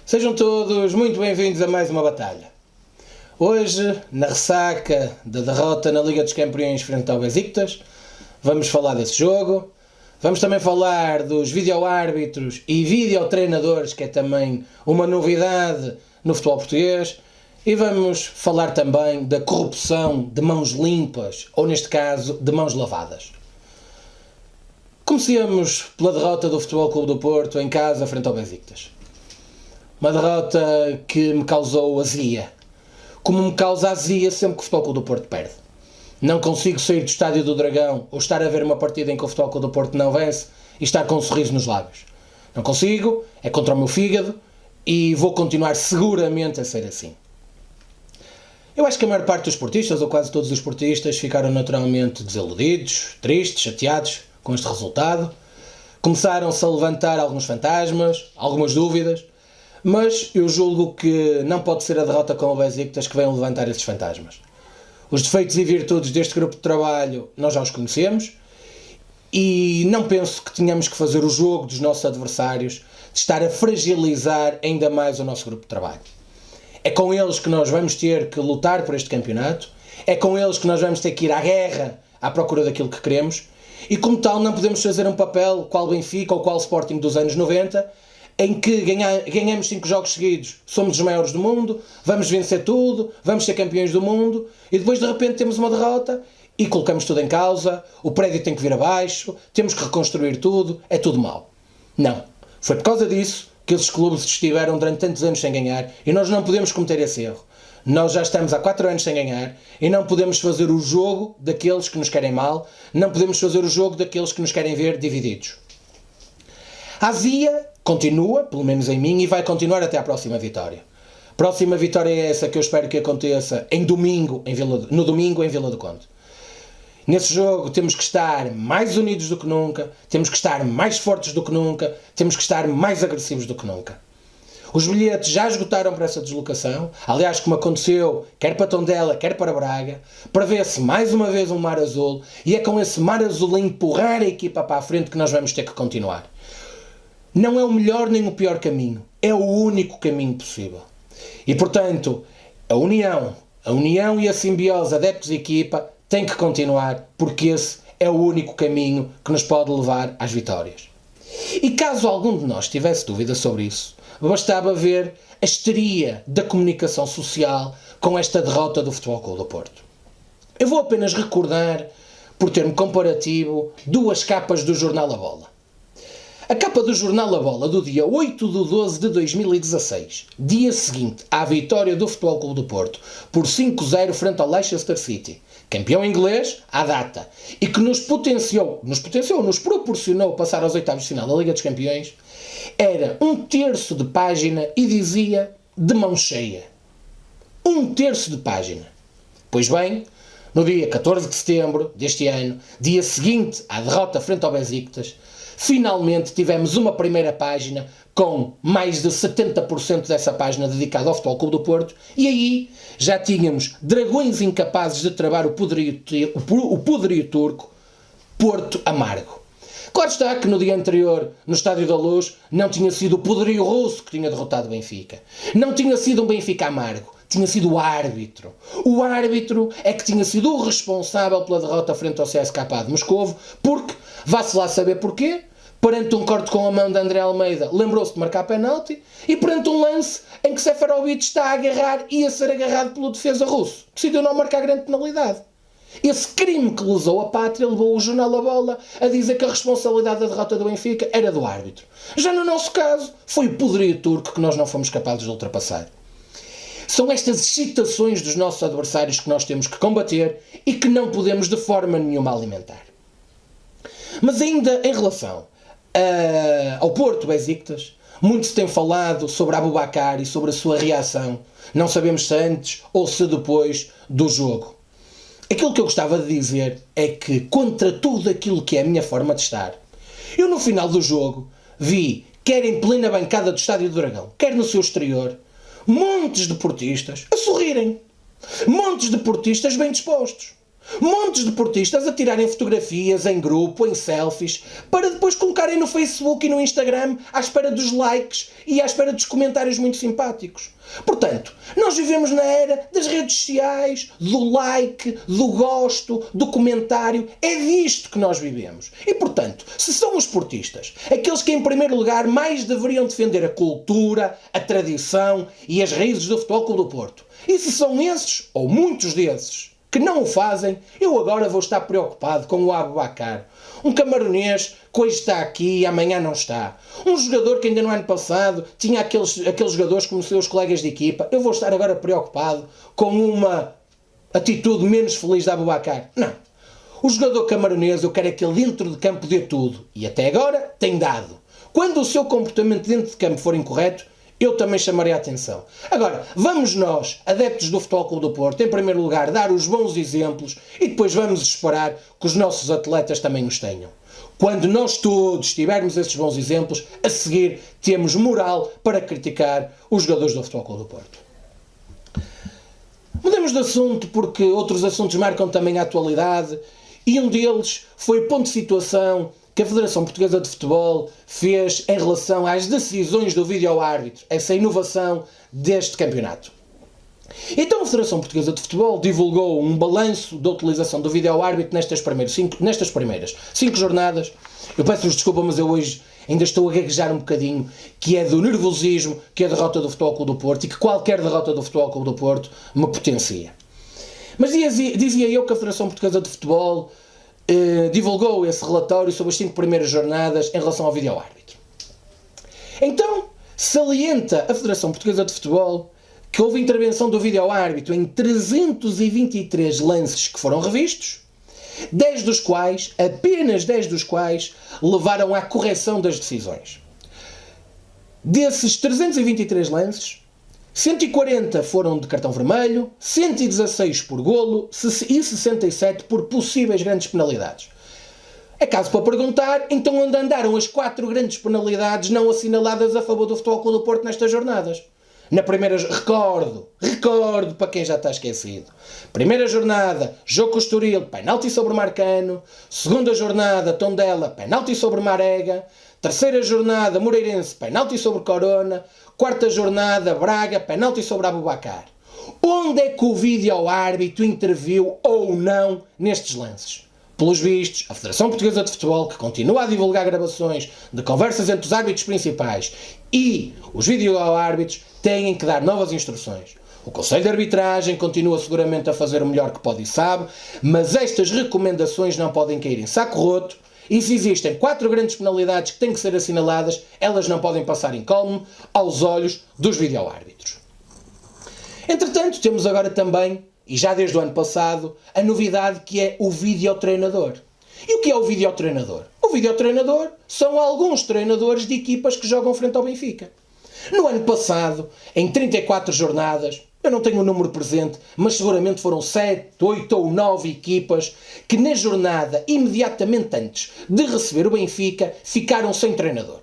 Sejam todos muito bem-vindos a mais uma batalha. Hoje, na ressaca da derrota na Liga dos Campeões frente ao Besiktas, vamos falar desse jogo. Vamos também falar dos videoárbitros e videotreinadores, que é também uma novidade no futebol português. E vamos falar também da corrupção de mãos limpas, ou neste caso, de mãos lavadas. Comecemos pela derrota do Futebol Clube do Porto em casa frente ao Besiktas. Uma derrota que me causou azia. Como me causa azia sempre que o Futebol Clube do Porto perde. Não consigo sair do Estádio do Dragão ou estar a ver uma partida em que o Futebol Clube do Porto não vence e estar com um sorriso nos lábios. Não consigo, é contra o meu fígado e vou continuar seguramente a ser assim. Eu acho que a maior parte dos portistas, ou quase todos os portistas, ficaram naturalmente desiludidos, tristes, chateados com este resultado. Começaram-se a levantar alguns fantasmas, algumas dúvidas, mas eu julgo que não pode ser a derrota com o Besiktas que venham levantar esses fantasmas. Os defeitos e virtudes deste grupo de trabalho nós já os conhecemos e não penso que tenhamos que fazer o jogo dos nossos adversários de estar a fragilizar ainda mais o nosso grupo de trabalho. É com eles que nós vamos ter que lutar por este campeonato, é com eles que nós vamos ter que ir à guerra à procura daquilo que queremos e como tal não podemos fazer um papel qual Benfica ou qual Sporting dos anos 90 em que ganhamos 5 jogos seguidos, somos os maiores do mundo, vamos vencer tudo, vamos ser campeões do mundo e depois de repente temos uma derrota e colocamos tudo em causa, o prédio tem que vir abaixo, temos que reconstruir tudo, é tudo mau. Não. Foi por causa disso que esses clubes estiveram durante tantos anos sem ganhar e nós não podemos cometer esse erro. Nós já estamos há 4 anos sem ganhar e não podemos fazer o jogo daqueles que nos querem mal, não podemos fazer o jogo daqueles que nos querem ver divididos. A azia continua, pelo menos em mim, e vai continuar até à próxima vitória. Próxima vitória é essa que eu espero que aconteça no domingo em Vila do Conde. Nesse jogo temos que estar mais unidos do que nunca, temos que estar mais fortes do que nunca, temos que estar mais agressivos do que nunca. Os bilhetes já esgotaram para essa deslocação, aliás, como aconteceu quer para Tondela, quer para Braga, prevê-se mais uma vez um mar azul, e é com esse mar azul a empurrar a equipa para a frente que nós vamos ter que continuar. Não é o melhor nem o pior caminho, é o único caminho possível. E, portanto, a união e a simbiose adeptos e equipa tem que continuar, porque esse é o único caminho que nos pode levar às vitórias. E caso algum de nós tivesse dúvida sobre isso, bastava ver a histeria da comunicação social com esta derrota do Futebol Clube do Porto. Eu vou apenas recordar, por termo comparativo, 2 capas do jornal A Bola. A capa do jornal A Bola do dia 8/12/2016, dia seguinte à vitória do Futebol Clube do Porto por 5-0 frente ao Leicester City, campeão inglês à data, e que nos proporcionou passar aos oitavos de final da Liga dos Campeões, era 1/3 de página e dizia de mão cheia. 1/3 de página. Pois bem, no dia 14 de setembro deste ano, dia seguinte à derrota frente ao Besiktas, finalmente tivemos uma primeira página com mais de 70% dessa página dedicada ao Futebol Clube do Porto e aí já tínhamos dragões incapazes de travar o poderio turco, Porto amargo. Claro está que no dia anterior, no Estádio da Luz, não tinha sido o poderio russo que tinha derrotado o Benfica. Não tinha sido um Benfica amargo. Tinha sido o árbitro. O árbitro é que tinha sido o responsável pela derrota frente ao CSKA de Moscovo, porque, vá-se lá saber porquê, perante um corte com a mão de André Almeida, lembrou-se de marcar penalti, e perante um lance em que Seferovic está a agarrar e a ser agarrado pelo defesa russo, decidiu não marcar grande penalidade. Esse crime que lesou a pátria levou o jornal A Bola a dizer que a responsabilidade da derrota do Benfica era do árbitro. Já no nosso caso, foi o poderio turco que nós não fomos capazes de ultrapassar. São estas excitações dos nossos adversários que nós temos que combater e que não podemos de forma nenhuma alimentar. Mas ainda em relação ao Porto Besiktas, muito se tem falado sobre Aboubakar e sobre a sua reação. Não sabemos se antes ou se depois do jogo. Aquilo que eu gostava de dizer é que, contra tudo aquilo que é a minha forma de estar, eu no final do jogo vi, quer em plena bancada do Estádio do Dragão, quer no seu exterior, montes de portistas a sorrirem. Montes de portistas bem dispostos. Montes de portistas a tirarem fotografias em grupo, em selfies, para depois colocarem no Facebook e no Instagram à espera dos likes e à espera dos comentários muito simpáticos. Portanto, nós vivemos na era das redes sociais, do like, do gosto, do comentário. É disto que nós vivemos. E, portanto, se são os portistas, aqueles que em primeiro lugar mais deveriam defender a cultura, a tradição e as raízes do Futebol Clube do Porto, e se são esses, ou muitos desses, que não o fazem, eu agora vou estar preocupado com o Aboubakar. Um camaronês que hoje está aqui e amanhã não está. Um jogador que ainda no ano passado tinha aqueles jogadores como seus colegas de equipa. Eu vou estar agora preocupado com uma atitude menos feliz da Aboubakar. Não. O jogador camaronês, eu quero é que ele dentro de campo dê tudo. E até agora tem dado. Quando o seu comportamento dentro de campo for incorreto, eu também chamarei a atenção. Agora, vamos nós, adeptos do Futebol Clube do Porto, em primeiro lugar, dar os bons exemplos e depois vamos esperar que os nossos atletas também os tenham. Quando nós todos tivermos esses bons exemplos, a seguir temos moral para criticar os jogadores do Futebol Clube do Porto. Mudemos de assunto porque outros assuntos marcam também a atualidade e um deles foi o ponto de situação que a Federação Portuguesa de Futebol fez em relação às decisões do vídeo-árbitro, essa inovação deste campeonato. Então a Federação Portuguesa de Futebol divulgou um balanço da utilização do vídeo-árbitro nestas primeiras 5 jornadas. Eu peço-vos desculpa, mas eu hoje ainda estou a gaguejar um bocadinho, que é do nervosismo que a derrota do Futebol Clube do Porto e que qualquer derrota do Futebol Clube do Porto me potencia. Mas dizia eu que a Federação Portuguesa de Futebol divulgou esse relatório sobre as 5 primeiras jornadas em relação ao vídeo-árbitro. Então, salienta a Federação Portuguesa de Futebol que houve intervenção do vídeo-árbitro em 323 lances que foram revistos, apenas 10 dos quais, levaram à correção das decisões. Desses 323 lances, 140 foram de cartão vermelho, 116 por golo e 67 por possíveis grandes penalidades. É caso para perguntar, então onde andaram as 4 grandes penalidades não assinaladas a favor do Futebol Clube do Porto nestas jornadas? Na primeira, recordo para quem já está esquecido. Primeira jornada, jogo com o Estoril, penalti sobre Marcano. Segunda jornada, Tondela, penalti sobre Marega. Terceira jornada, Moreirense, penalti sobre Corona. Quarta jornada, Braga, penalti sobre Aboubakar. Onde é que o vídeo-árbitro interviu ou não nestes lances? Pelos vistos, a Federação Portuguesa de Futebol, que continua a divulgar gravações de conversas entre os árbitros principais e os vídeo-árbitros, têm que dar novas instruções. O Conselho de Arbitragem continua seguramente a fazer o melhor que pode e sabe, mas estas recomendações não podem cair em saco roto, e se existem 4 grandes penalidades que têm que ser assinaladas, elas não podem passar incólume aos olhos dos vídeo-árbitros. Entretanto, temos agora também, e já desde o ano passado, a novidade que é o vídeo-treinador. E o que é o vídeo-treinador? O vídeo-treinador são alguns treinadores de equipas que jogam frente ao Benfica. No ano passado, em 34 jornadas, eu não tenho o número presente, mas seguramente foram 7, 8 ou 9 equipas que na jornada, imediatamente antes de receber o Benfica, ficaram sem treinador.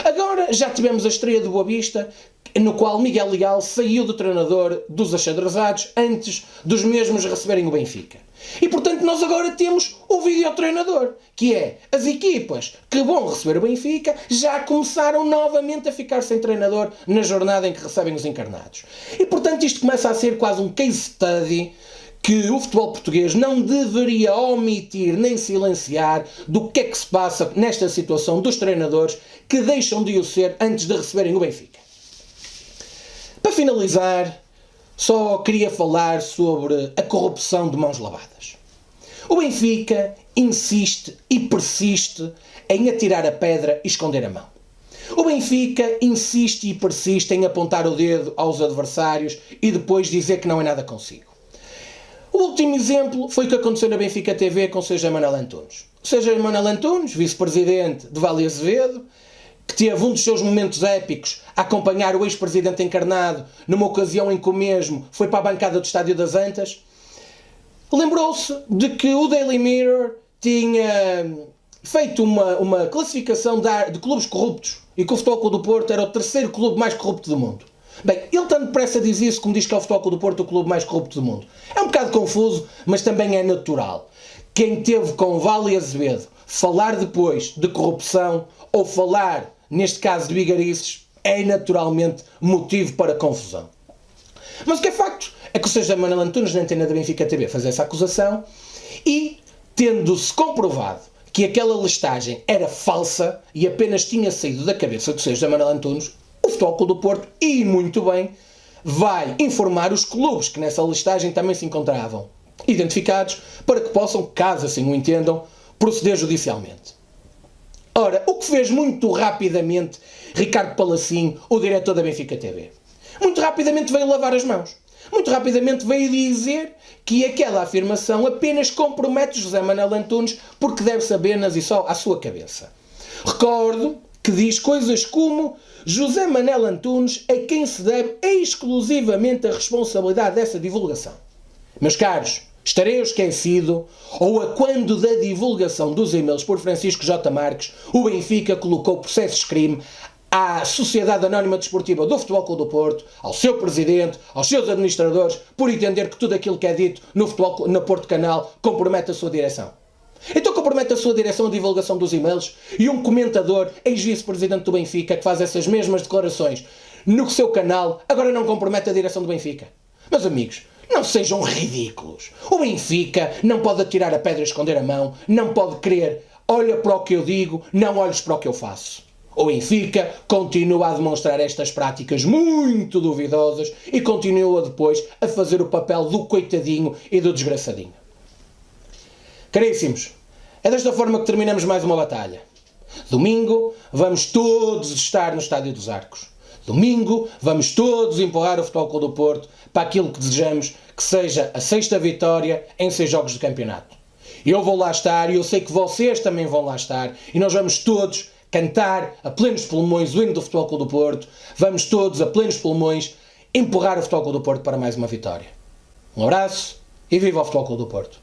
Agora já tivemos a estreia do Boa Vista, no qual Miguel Leal saiu do treinador dos achadrezados antes dos mesmos receberem o Benfica. E portanto nós agora temos o vídeo-treinador, que é as equipas que vão receber o Benfica já começaram novamente a ficar sem treinador na jornada em que recebem os encarnados. E portanto isto começa a ser quase um case study que o futebol português não deveria omitir nem silenciar do que é que se passa nesta situação dos treinadores que deixam de o ser antes de receberem o Benfica. Para finalizar, só queria falar sobre a corrupção de mãos lavadas. O Benfica insiste e persiste em atirar a pedra e esconder a mão. O Benfica insiste e persiste em apontar o dedo aos adversários e depois dizer que não é nada consigo. O último exemplo foi o que aconteceu na Benfica TV com o Sr. Manuel Antunes. O Sr. Manuel Antunes, vice-presidente de Vale Azevedo, que teve um dos seus momentos épicos a acompanhar o ex-presidente encarnado numa ocasião em que o mesmo foi para a bancada do Estádio das Antas, lembrou-se de que o Daily Mirror tinha feito uma classificação de clubes corruptos e que o Futebol Clube do Porto era o 3º clube mais corrupto do mundo. Bem, ele tanto depressa diz isso como diz que é o Futebol Clube do Porto o clube mais corrupto do mundo. É um bocado confuso, mas também é natural. Quem teve com Vale e Azevedo falar depois de corrupção ou falar, neste caso, de vigarices, é naturalmente motivo para confusão. Mas o que é facto é que o Sr. José Manuel Antunes, na antena da Benfica TV, faz essa acusação e, tendo-se comprovado que aquela listagem era falsa e apenas tinha saído da cabeça do Sr. José Manuel Antunes, o Futebol Clube do Porto, e muito bem, vai informar os clubes que nessa listagem também se encontravam identificados para que possam, caso assim o entendam, proceder judicialmente. Ora, o que fez muito rapidamente Ricardo Palacim, o diretor da Benfica TV? Muito rapidamente veio lavar as mãos. Muito rapidamente veio dizer que aquela afirmação apenas compromete José Manuel Antunes porque deve-se apenas e só à sua cabeça. Recordo que diz coisas como José Manuel Antunes a quem se deve exclusivamente a responsabilidade dessa divulgação. Meus caros, estarei eu esquecido ou a quando da divulgação dos e-mails por Francisco J. Marques o Benfica colocou processos de crime à Sociedade Anónima Desportiva do Futebol Clube do Porto, ao seu presidente, aos seus administradores, por entender que tudo aquilo que é dito no Porto Canal compromete a sua direção. Então compromete a sua direção a divulgação dos e-mails e um comentador, ex-vice-presidente do Benfica, que faz essas mesmas declarações no seu canal, agora não compromete a direção do Benfica. Meus amigos, não sejam ridículos. O Benfica não pode atirar a pedra e esconder a mão, não pode querer, olha para o que eu digo, não olhes para o que eu faço. O Benfica continua a demonstrar estas práticas muito duvidosas e continua depois a fazer o papel do coitadinho e do desgraçadinho. Caríssimos, é desta forma que terminamos mais uma batalha. Domingo vamos todos estar no Estádio dos Arcos. Domingo vamos todos empurrar o Futebol Clube do Porto para aquilo que desejamos que seja a 6ª vitória em 6 jogos de campeonato. Eu vou lá estar e eu sei que vocês também vão lá estar e nós vamos todos cantar a plenos pulmões o hino do Futebol Clube do Porto. Vamos todos a plenos pulmões empurrar o Futebol Clube do Porto para mais uma vitória. Um abraço e viva o Futebol Clube do Porto.